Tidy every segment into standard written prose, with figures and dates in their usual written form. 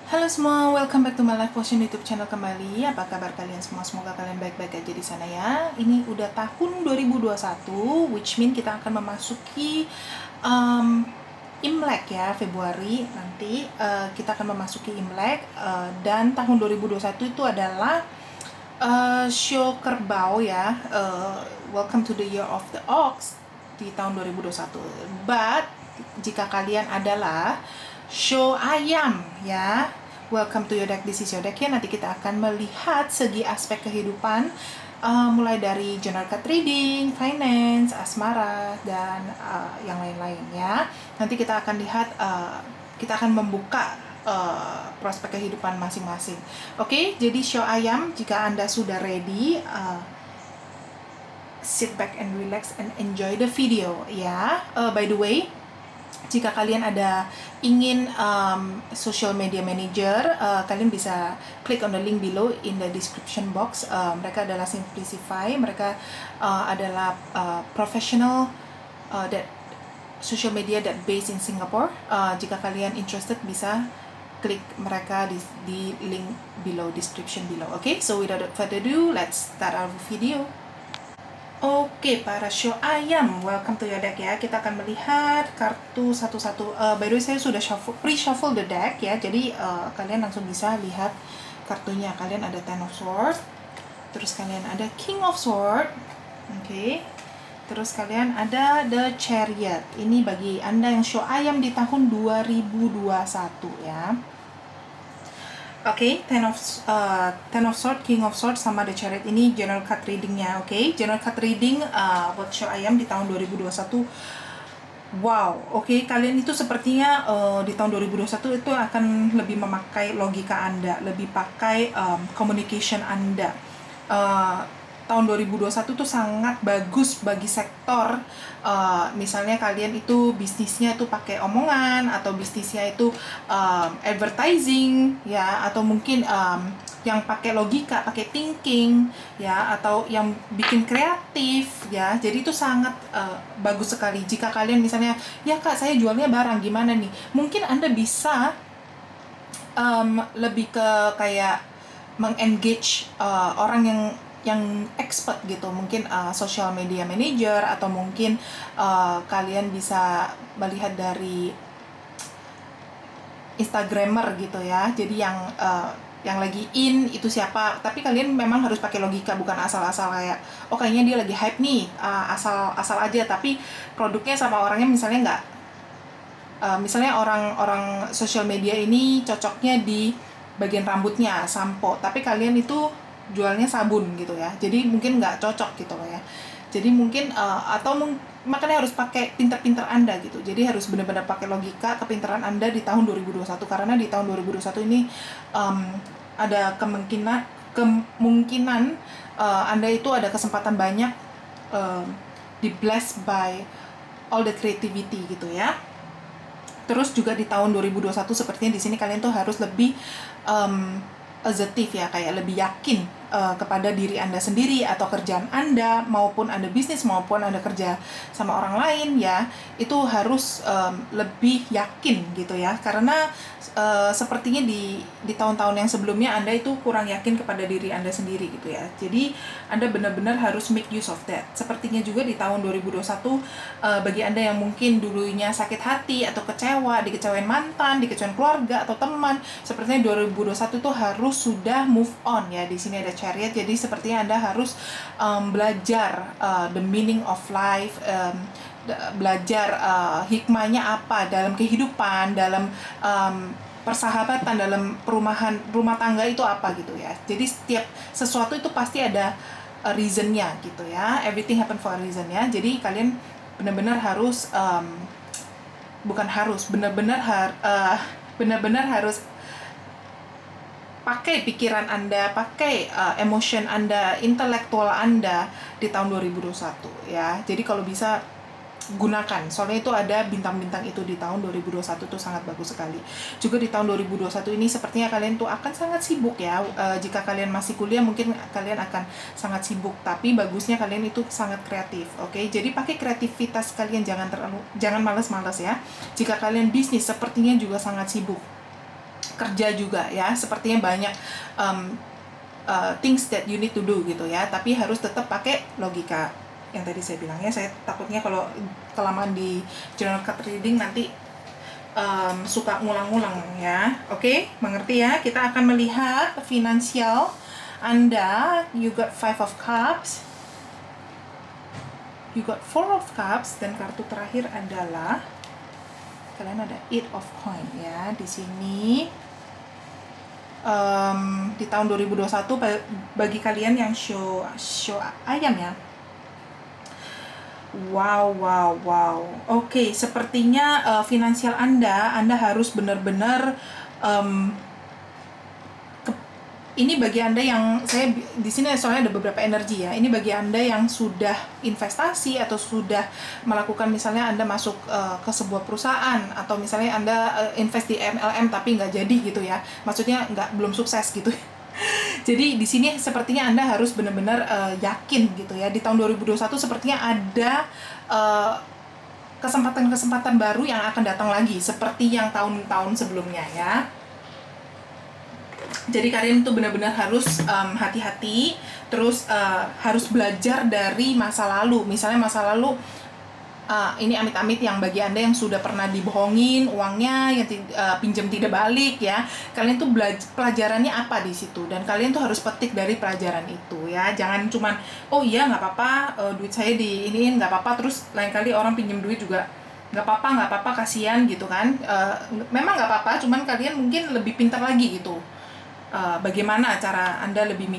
Halo semua, welcome back to my life potion YouTube channel kembali. Apa kabar kalian semua? Semoga kalian baik-baik aja di sana ya. Ini udah tahun 2021, which mean kita akan memasuki Imlek ya, Februari nanti kita akan memasuki Imlek, dan tahun 2021 itu adalah show kerbau ya. Welcome to the year of the ox di tahun 2021. But jika kalian adalah show ayam ya, welcome to your deck, this is your deck ya. Nanti kita akan melihat segi aspek kehidupan, mulai dari general card reading, finance, asmara, dan yang lain-lain ya. Nanti kita akan lihat, kita akan membuka prospek kehidupan masing-masing. Oke, jadi show ayam, jika Anda sudah ready, sit back and relax and enjoy the video ya. By the way, jika kalian ada ingin social media manager, kalian bisa klik on the link below in the description box. Mereka adalah Simplicify, mereka adalah professional that social media that based in Singapore. Jika kalian interested, bisa klik mereka di link below, description below. Okay, so without further ado, let's start our video. Oke, para show ayam, welcome to your deck ya. Kita akan melihat kartu satu-satu. By the way, saya sudah pre-shuffle the deck ya. Jadi kalian langsung bisa lihat kartunya. Kalian ada Ten of Swords, terus kalian ada King of Swords. Oke. Terus kalian ada The Chariot. Ini bagi Anda yang show ayam di tahun 2021 ya. Oke, Ten of Swords, King of Swords, sama The Chariot ini general card readingnya. Oke, general card reading buat show ayam di tahun 2021. Wow, oke, kalian itu sepertinya di tahun 2021 itu akan lebih memakai logika Anda, lebih pakai communication Anda. Tahun 2021 tuh sangat bagus bagi sektor, misalnya kalian itu bisnisnya itu pakai omongan, atau bisnisnya itu advertising ya, atau mungkin yang pakai logika, pakai thinking ya, atau yang bikin kreatif ya. Jadi itu sangat bagus sekali. Jika kalian misalnya, ya kak saya jualnya barang gimana nih, mungkin Anda bisa lebih ke kayak mengengage orang yang expert gitu, mungkin social media manager, atau mungkin kalian bisa melihat dari Instagramer gitu ya. Jadi yang lagi in itu siapa, tapi kalian memang harus pakai logika, bukan asal-asal kayak oh kayaknya dia lagi hype nih, asal aja, tapi produknya sama orangnya misalnya nggak, misalnya orang social media ini cocoknya di bagian rambutnya sampo, tapi kalian itu jualnya sabun gitu ya, jadi mungkin nggak cocok gitu loh ya. Jadi mungkin makanya harus pakai pinter-pinter Anda gitu. Jadi harus benar-benar pakai logika, kepintaran Anda di tahun 2021, karena di tahun 2021 ini ada kemungkinan Anda itu ada kesempatan banyak di blessed by all the creativity gitu ya. Terus juga di tahun 2021 sepertinya di sini kalian tuh harus lebih assertif ya, kayak lebih yakin kepada diri Anda sendiri atau kerjaan Anda, maupun Anda bisnis, maupun Anda kerja sama orang lain ya, itu harus lebih yakin gitu ya, karena sepertinya di tahun-tahun yang sebelumnya Anda itu kurang yakin kepada diri Anda sendiri gitu ya. Jadi Anda benar-benar harus make use of that. Sepertinya juga di tahun 2021 bagi Anda yang mungkin dulunya sakit hati atau kecewa, dikecewain mantan, dikecewain keluarga atau teman, sepertinya 2021 itu harus sudah move on ya. Di sini ada Chariot, jadi sepertinya Anda harus belajar the meaning of life, belajar hikmahnya apa dalam kehidupan, dalam persahabatan, dalam rumah tangga itu apa gitu ya. Jadi setiap sesuatu itu pasti ada reasonnya gitu ya. Everything happen for a reason ya. Jadi kalian benar-benar harus benar-benar harus pakai pikiran Anda, pakai emotion Anda, intelektual Anda di tahun 2021 ya. Jadi kalau bisa gunakan, soalnya itu ada bintang-bintang itu di tahun 2021 tuh sangat bagus sekali. Juga di tahun 2021 ini sepertinya kalian tuh akan sangat sibuk ya. Jika kalian masih kuliah mungkin kalian akan sangat sibuk, tapi bagusnya kalian itu sangat kreatif. Oke, jadi pakai kreativitas kalian, jangan malas-malas ya. Jika kalian bisnis sepertinya juga sangat sibuk. kerja juga ya, sepertinya banyak things that you need to do gitu ya, tapi harus tetap pakai logika yang tadi saya bilang ya. Saya takutnya kalau kelamaan di journal card reading nanti suka ngulang-ngulang ya. Oke, mengerti ya? Kita akan melihat finansial Anda. You got 5 of Cups, you got 4 of Cups, dan kartu terakhir adalah kalian ada 8 of Coin ya di sini. Di tahun 2021 bagi kalian yang show ayam ya. Wow. Oke, sepertinya finansial Anda harus benar-benar ini bagi Anda yang, saya di sini soalnya ada beberapa energi ya. Ini bagi Anda yang sudah investasi atau sudah melakukan, misalnya Anda masuk ke sebuah perusahaan, atau misalnya Anda invest di MLM tapi nggak jadi gitu ya. Maksudnya belum sukses gitu. Jadi di sini sepertinya Anda harus benar-benar yakin gitu ya. Di tahun 2021 sepertinya ada kesempatan-kesempatan baru yang akan datang lagi seperti yang tahun-tahun sebelumnya ya. Jadi kalian tuh benar-benar harus hati-hati, terus harus belajar dari masa lalu. Misalnya masa lalu, ini amit-amit yang bagi Anda yang sudah pernah dibohongin uangnya, yang pinjam tidak balik ya. Kalian tuh pelajarannya apa di situ, dan kalian tuh harus petik dari pelajaran itu ya. Jangan cuman oh iya nggak apa-apa, duit saya diiniin nggak apa-apa, terus lain kali orang pinjam duit juga nggak apa-apa, kasihan gitu kan. Memang nggak apa-apa, cuman kalian mungkin lebih pintar lagi gitu. Bagaimana cara Anda lebih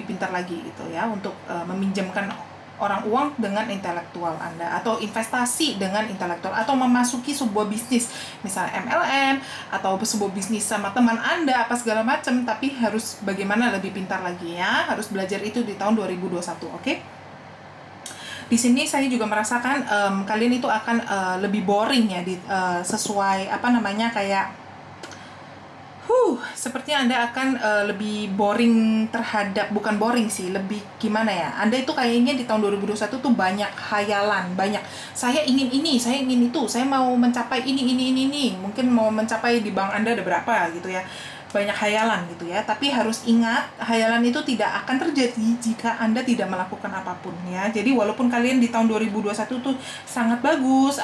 pintar lagi gitu ya, untuk meminjamkan orang uang dengan intelektual Anda, atau investasi dengan intelektual, atau memasuki sebuah bisnis misalnya MLM atau sebuah bisnis sama teman Anda apa segala macam, tapi harus bagaimana lebih pintar lagi ya. Harus belajar itu di tahun 2021, oke? Di sini saya juga merasakan kalian itu akan lebih boring ya, sesuai apa namanya, kayak sepertinya Anda akan lebih boring bukan boring sih, lebih gimana ya, Anda itu kayaknya di tahun 2021 tuh banyak khayalan, banyak saya ingin ini, saya ingin itu, saya mau mencapai ini, mungkin mau mencapai di bank Anda ada berapa gitu ya, banyak khayalan gitu ya. Tapi harus ingat, khayalan itu tidak akan terjadi jika Anda tidak melakukan apapun ya. Jadi walaupun kalian di tahun 2021 tuh sangat bagus,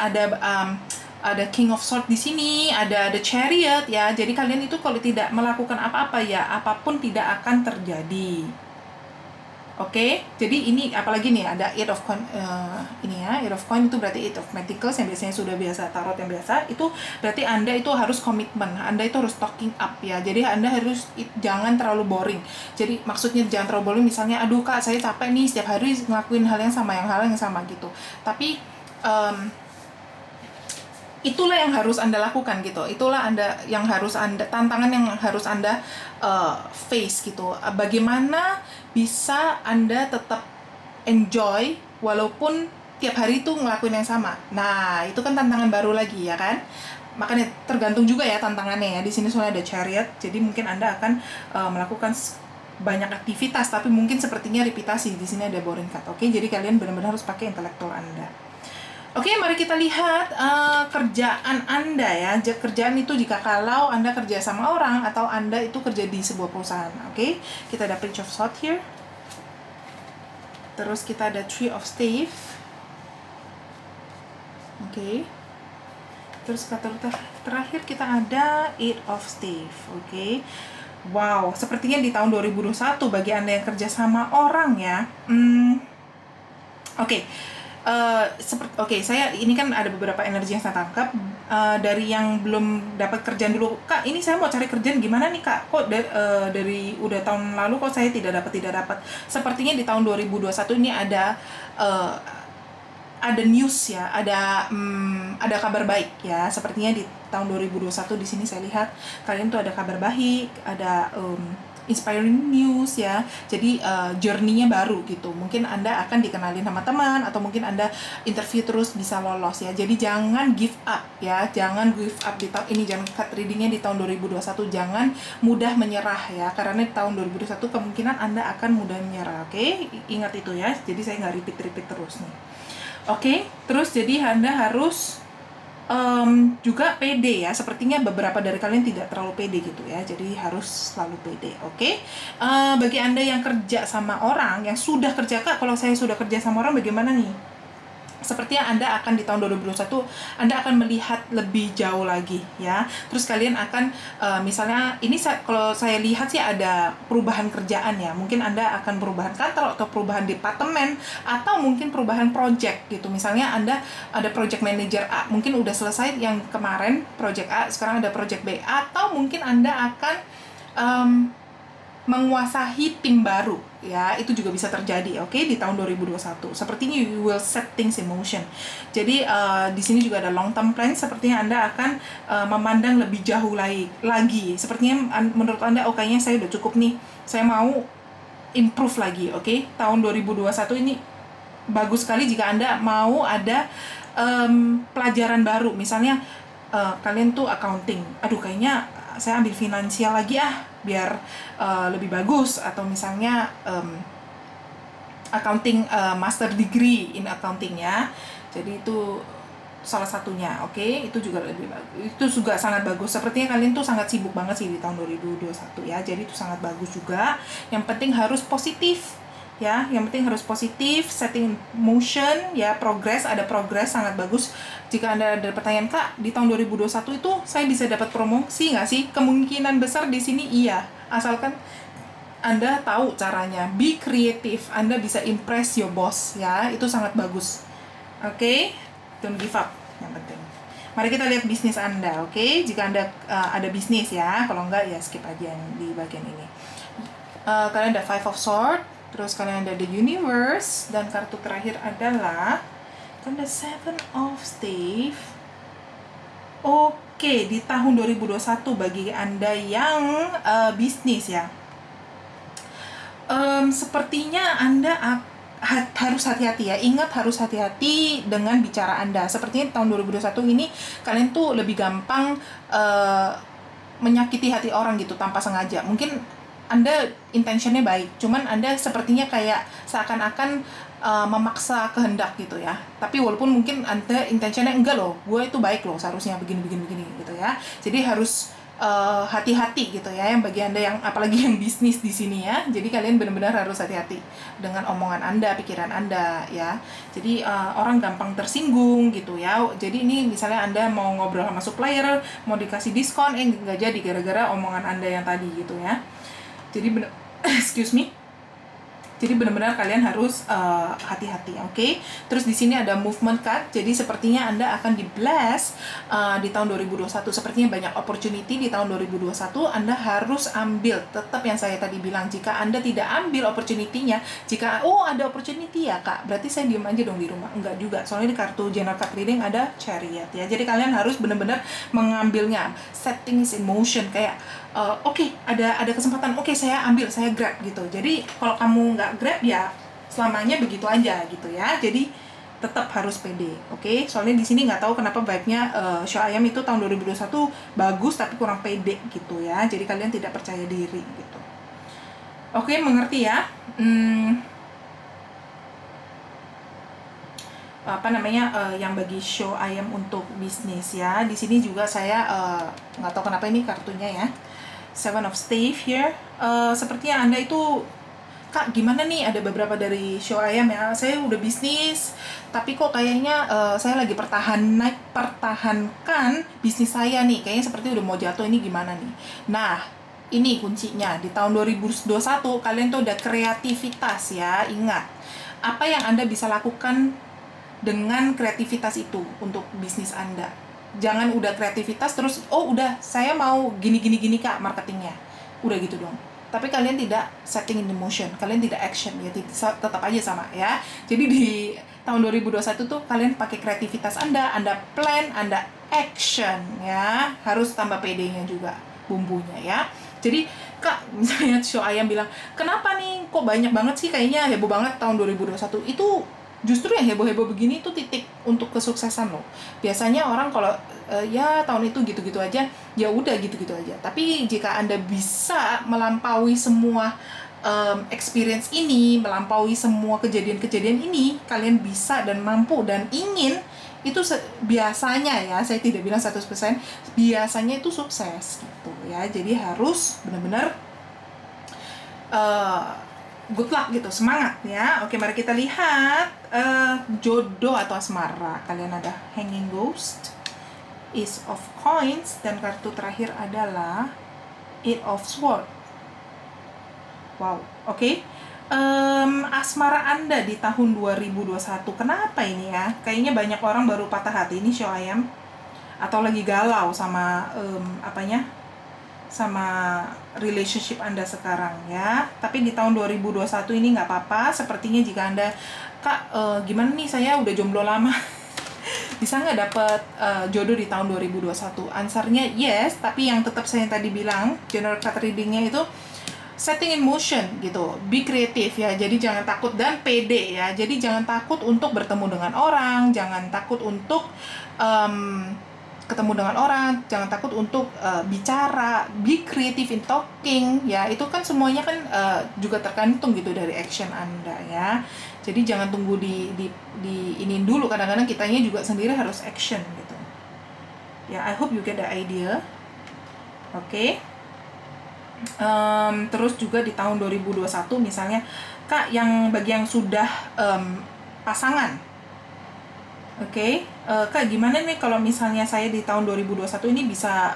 ada King of Swords di sini, ada The Chariot ya. Jadi kalian itu kalau tidak melakukan apa-apa ya, apapun tidak akan terjadi. Oke, jadi ini apalagi nih ada 8 of Coin, ini ya, 8 of Coin itu berarti 8 of Pentacles yang biasanya sudah biasa, tarot yang biasa, itu berarti Anda itu harus komitmen, Anda itu harus talking up ya. Jadi Anda harus jangan terlalu boring. Jadi maksudnya jangan terlalu boring, misalnya aduh Kak saya capek nih setiap hari ngelakuin hal yang sama gitu. Tapi itulah yang harus Anda lakukan gitu. Itulah tantangan yang harus Anda face gitu. Bagaimana bisa Anda tetap enjoy walaupun tiap hari itu ngelakuin yang sama. Nah, itu kan tantangan baru lagi ya kan? Makanya tergantung juga ya tantangannya ya. Di sini soalnya ada Chariot. Jadi mungkin Anda akan melakukan banyak aktivitas, tapi mungkin sepertinya repetisi. Di sini ada boring card. Oke, jadi kalian benar-benar harus pakai intelektual Anda. Oke, mari kita lihat kerjaan Anda ya. Kerjaan itu jika kalau Anda kerja sama orang atau Anda itu kerja di sebuah perusahaan. Oke, kita ada Page of Swords here. Terus kita ada Three of Staves. Oke. Terus kata terakhir kita ada Eight of Staves. Oke. Wow, sepertinya di tahun 2021 bagi Anda yang kerja sama orang ya. Oke. Oke, saya ini kan ada beberapa energi yang saya tangkap. Dari yang belum dapat kerjaan dulu, Kak ini saya mau cari kerjaan gimana nih Kak, kok dari udah tahun lalu kok saya tidak dapat. Sepertinya di tahun 2021 ini ada news ya, ada kabar baik ya. Sepertinya di tahun 2021 di sini saya lihat kalian tuh ada kabar baik, ada inspiring news ya. Jadi journey-nya baru gitu. Mungkin Anda akan dikenalin sama teman, atau mungkin Anda interview terus bisa lolos ya. Jadi jangan give up ya. Jangan give up di tahun ini, jangan cut reading-nya di tahun 2021. Jangan mudah menyerah ya. Karena di tahun 2021 kemungkinan Anda akan mudah menyerah. Oke? Ingat itu ya. Jadi saya nggak repeat terus nih. Oke? Terus jadi Anda harus juga pede ya. Sepertinya beberapa dari kalian tidak terlalu pede gitu ya, jadi harus selalu pede. Oke. Bagi Anda yang kerja sama orang, yang sudah kerja, Kak, kalau saya sudah kerja sama orang bagaimana nih? Sepertinya Anda akan di tahun 2021 Anda akan melihat lebih jauh lagi ya. Terus kalian akan misalnya ini kalau saya lihat sih ada perubahan kerjaan ya. Mungkin Anda akan perubahan kantor atau perubahan departemen atau mungkin perubahan project gitu. Misalnya Anda ada project manager A, mungkin udah selesai yang kemarin project A, sekarang ada project B, atau mungkin Anda akan menguasai tim baru ya, itu juga bisa terjadi. Oke, di tahun 2021 sepertinya you will set things in motion. Jadi di sini juga ada long term plan, sepertinya Anda akan memandang lebih jauh lagi. Sepertinya menurut Anda kayaknya saya udah cukup nih, saya mau improve lagi. Oke, tahun 2021 ini bagus sekali jika Anda mau ada pelajaran baru. Misalnya kalian tuh accounting, aduh kayaknya saya ambil finansial lagi biar lebih bagus, atau misalnya accounting master degree in accounting ya. Jadi itu salah satunya. Oke, itu juga lebih bagus. Itu juga sangat bagus. Sepertinya kalian tuh sangat sibuk banget sih di tahun 2021 ya. Jadi itu sangat bagus juga. Yang penting harus positif ya, yang penting harus positif, setting motion ya, progress, ada progress sangat bagus. Jika Anda ada pertanyaan, Kak, di tahun 2021 itu saya bisa dapat promosi nggak sih? Kemungkinan besar di sini iya, asalkan Anda tahu caranya. Be creative, Anda bisa impress your boss ya, itu sangat bagus. Oke, don't give up, yang penting. Mari kita lihat bisnis Anda. Oke, jika Anda ada bisnis ya, kalau enggak ya skip aja di bagian ini. Kalian ada Five of Swords, terus kalian ada The Universe, dan kartu terakhir adalah kalian ada Seven of Staves. Oke, di tahun 2021 bagi Anda yang bisnis ya, sepertinya Anda harus hati-hati ya. Ingat, harus hati-hati dengan bicara Anda. Sepertinya tahun 2021 ini kalian tuh lebih gampang menyakiti hati orang gitu tanpa sengaja. Mungkin Anda intentionnya baik, cuman Anda sepertinya kayak seakan-akan memaksa kehendak gitu ya. Tapi walaupun mungkin Anda intentionnya enggak loh, gue itu baik loh, seharusnya begini gitu ya. Jadi harus hati-hati gitu ya, yang bagi Anda yang apalagi yang bisnis di sini ya. Jadi kalian benar-benar harus hati-hati dengan omongan Anda, pikiran Anda ya. Jadi orang gampang tersinggung gitu ya. Jadi ini misalnya Anda mau ngobrol sama supplier, mau dikasih diskon, nggak jadi gara-gara omongan Anda yang tadi gitu ya. Jadi excuse me. Jadi benar-benar kalian harus hati-hati, oke? Terus di sini ada movement card. Jadi sepertinya Anda akan di-bless di tahun 2021. Sepertinya banyak opportunity di tahun 2021. Anda harus ambil. Tetap yang saya tadi bilang, jika Anda tidak ambil opportunity-nya, jika ada opportunity ya, Kak, berarti saya diem aja dong di rumah. Enggak juga. Soalnya di kartu general card reading ada Chariot ya. Jadi kalian harus benar-benar mengambilnya. Set things in motion, kayak ada kesempatan, saya ambil, saya grab gitu. Jadi kalau kamu nggak grab ya selamanya begitu aja gitu ya. Jadi tetap harus pede, oke? Soalnya di sini nggak tahu kenapa vibe-nya Show Ayam itu tahun 2021 bagus tapi kurang pede gitu ya. Jadi kalian tidak percaya diri gitu. Oke, mengerti ya? Yang bagi Show Ayam untuk bisnis ya. Di sini juga saya nggak tahu kenapa ini kartunya ya. Seven of Staves here. Sepertinya Anda itu, Kak, gimana nih, ada beberapa dari Show Ayam ya, saya udah bisnis tapi kok kayaknya saya lagi pertahankan bisnis saya nih, kayaknya seperti udah mau jatuh, ini gimana nih? Nah, ini kuncinya. Di tahun 2021 kalian tuh ada kreativitas ya. Ingat, apa yang Anda bisa lakukan dengan kreativitas itu untuk bisnis Anda. Jangan udah kreativitas terus udah saya mau gini Kak marketingnya, udah gitu dong. Tapi kalian tidak setting in the motion, kalian tidak action ya, tetap aja sama ya. Jadi di tahun 2021 tuh kalian pakai kreativitas Anda plan, Anda action ya. Harus tambah PD-nya juga, bumbunya ya. Jadi, Kak, misalnya Show Ayam bilang, kenapa nih kok banyak banget sih, kayaknya heboh banget tahun 2021. Itu justru yang heboh-heboh begini tuh titik untuk kesuksesan loh. Biasanya orang kalau ya tahun itu gitu-gitu aja, ya udah gitu-gitu aja. Tapi jika Anda bisa melampaui semua experience ini, melampaui semua kejadian-kejadian ini, kalian bisa dan mampu dan ingin, itu biasanya ya, saya tidak bilang 100%, biasanya itu sukses gitu ya. Jadi harus benar-benar good luck gitu, semangat ya. Oke, mari kita lihat jodoh atau asmara. Kalian ada Hanging Ghost, Ace of Coins, dan kartu terakhir adalah Eight of Swords. Wow, oke. Asmara Anda di tahun 2021, kenapa ini ya? Kayaknya banyak orang baru patah hati ini show ayam, atau lagi galau sama sama relationship Anda sekarang ya. Tapi di tahun 2021 ini nggak apa-apa. Sepertinya jika Anda, Kak, gimana nih, saya udah jomblo lama, bisa nggak dapet jodoh di tahun 2021? Answernya yes, tapi yang tetap saya tadi bilang, general card readingnya itu setting in motion gitu, be kreatif ya, jadi jangan takut dan pede ya, jadi jangan takut untuk bertemu dengan orang, jangan takut untuk ketemu dengan orang, jangan takut untuk bicara, be creative in talking ya, itu kan semuanya kan juga tergantung gitu dari action Anda ya, jadi jangan tunggu di iniin dulu, kadang-kadang kitanya juga sendiri harus action gitu ya. I hope you get the idea. Oke. Terus juga di tahun 2021 misalnya, Kak, yang bagi yang sudah pasangan, oke, Kak, gimana nih kalau misalnya saya di tahun 2021 ini bisa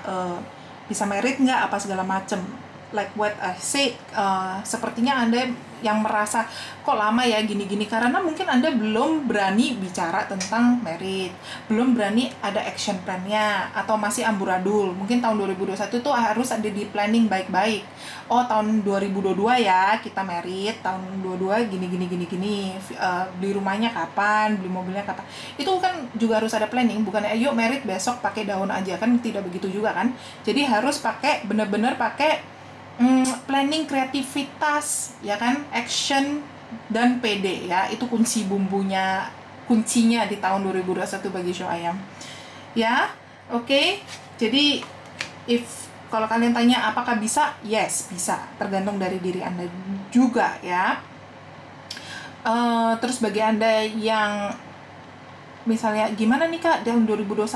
merit nggak, apa segala macem, like what I said, sepertinya Anda yang merasa kok lama ya gini-gini, karena mungkin Anda belum berani bicara tentang merit, belum berani ada action plan-nya, atau masih amburadul. Mungkin tahun 2021 itu harus ada di planning baik-baik. Oh, tahun 2022 ya kita merit, tahun 22 gini, beli rumahnya kapan, beli mobilnya kapan. Itu kan juga harus ada planning, bukan ayo merit besok pakai daun aja, kan tidak begitu juga kan. Jadi harus pakai, benar-benar pakai planning, kreativitas ya kan, action dan PD ya, itu kunci bumbunya, kuncinya di tahun 2021 bagi show ayam ya. Oke. Jadi kalau kalian tanya apakah bisa, yes, bisa, tergantung dari diri Anda juga ya. Terus bagi Anda yang misalnya gimana nih, Kak, tahun 2021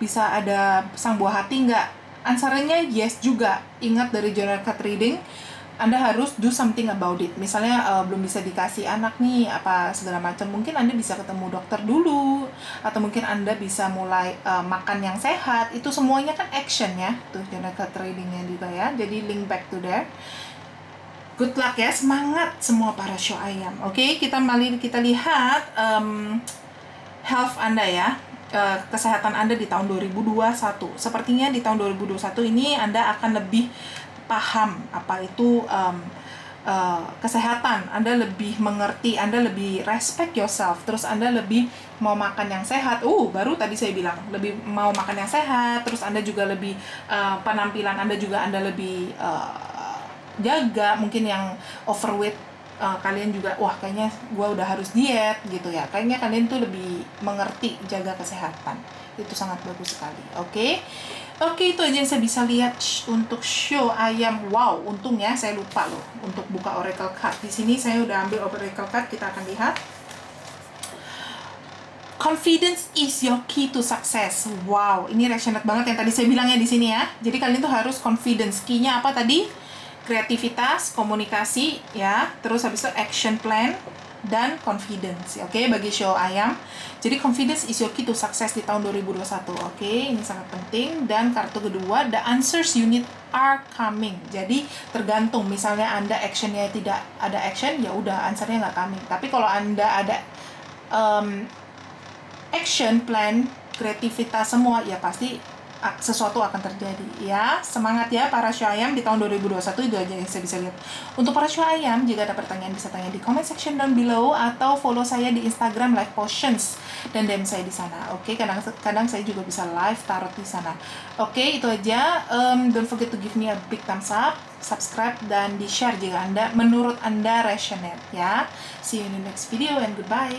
bisa ada sang buah hati nggak? Answernya yes juga. Ingat dari general card reading, Anda harus do something about it. Misalnya belum bisa dikasih anak nih, apa segala macam, mungkin Anda bisa ketemu dokter dulu, atau mungkin Anda bisa mulai makan yang sehat. Itu semuanya kan action ya, tuh general card readingnya juga ya. Jadi link back to there. Good luck ya, semangat semua para show ayam. Oke, kita lihat health Anda ya. Kesehatan Anda di tahun 2021. Sepertinya di tahun 2021 ini Anda akan lebih paham apa itu kesehatan, Anda lebih mengerti, Anda lebih respect yourself, terus Anda lebih mau makan yang sehat. Baru tadi saya bilang lebih mau makan yang sehat, terus Anda juga lebih penampilan Anda juga Anda lebih jaga. Mungkin yang overweight, kalian juga, wah kayaknya gue udah harus diet gitu ya, kayaknya kalian tuh lebih mengerti jaga kesehatan. Itu sangat bagus sekali. Oke, itu aja yang saya bisa lihat untuk show ayam. Wow, untung ya saya lupa loh untuk buka oracle card. Di sini saya udah ambil oracle card, kita akan lihat. Confidence is your key to success. Wow, ini resonate banget yang tadi saya bilangnya di sini ya. Jadi kalian tuh harus confidence. Key-nya apa tadi? Kreativitas, komunikasi ya, terus habis itu action plan dan confidence. Oke, bagi show ayam. Jadi confidence is your key to success di tahun 2021. Oke, ini sangat penting. Dan kartu kedua, the answers you need are coming. Jadi tergantung, misalnya Anda actionnya tidak ada action, ya udah answernya nggak coming. Tapi kalau Anda ada action plan, kreativitas semua, ya pasti sesuatu akan terjadi ya. Semangat ya para show ayam di tahun 2021. Itu aja yang saya bisa lihat untuk para show ayam. Jika ada pertanyaan bisa tanya di comment section down below, atau follow saya di Instagram Live Potions dan DM saya di sana. Oke, kadang saya juga bisa live tarot di sana. Oke, itu aja. Don't forget to give me a big thumbs up, subscribe, dan di share jika menurut Anda resonate ya. See you in the next video and goodbye.